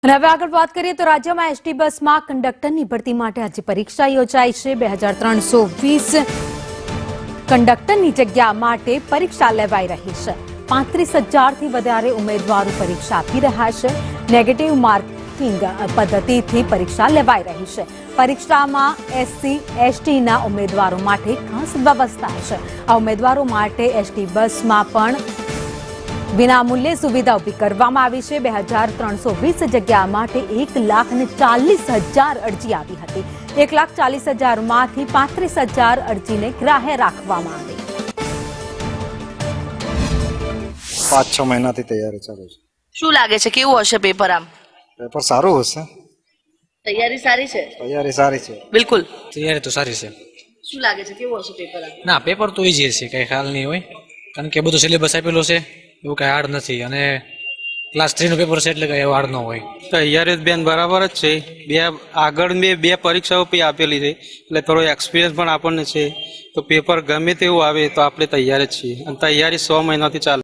અને હવે આગળ વાત કરીએ તો રાજ્યમાં એસટી બસમાં કંડક્ટરની ભરતી માટે આજે પરીક્ષા યોજાઈ છે। 2320 કંડક્ટરની જગ્યા માટે પરીક્ષા લેવાઈ રહી છે। 35,000થી વધારે ઉમેદવારો પરીક્ષા આપી રહ્યા છે। નેગેટિવ માર્કિંગ પદ્ધતિથી પરીક્ષા લેવાઈ રહી છે। પરીક્ષામાં એસસી એસટીના ઉમેદવારો માટે ખાસ વ્યવસ્થા છે। આ ઉમેદવારો માટે એસટી બસમાં પણ વિનામૂલ્યે સુવિધા ઊભી કરવામાં આવી છે। 2320 જગ્યા માટે 1,40,000 અરજી આવી હતી। 1,40,000માંથી 35,000 અરજીને ગ્રાહ્ય રાખવામાં આવી। 5-6 મહિનાથી તૈયારી ચાલુ છે। શું લાગે છે કેવું હશે પેપર? આમ પેપર સારું હશે। તૈયારી સારી છે? તૈયારી સારી છે। બિલકુલ। તૈયારી તો સારી છે। શું લાગે છે કેવું હશે પેપર? ના, પેપર તો ઈઝી હશે, કઈ ખ્યાલ નહીં હોય, કારણ કે બધું સિલેબસ આપેલું છે, એવું કઈ હાર્ડ નથી। અને ક્લાસ 3 નું પેપર છે એટલે કઈ હાર્ડ ન હોય। તૈયારી બેન બરાબર જ છે। આગળ મેં 2 પરીક્ષાઓ પણ આપેલી છે, એટલે થોડો એક્સપિરિયન્સ પણ આપણને છે। તો પેપર ગમે તેવું આવે તો આપણે તૈયાર જ છીએ, અને તૈયારી 100 મહિનાથી ચાલે।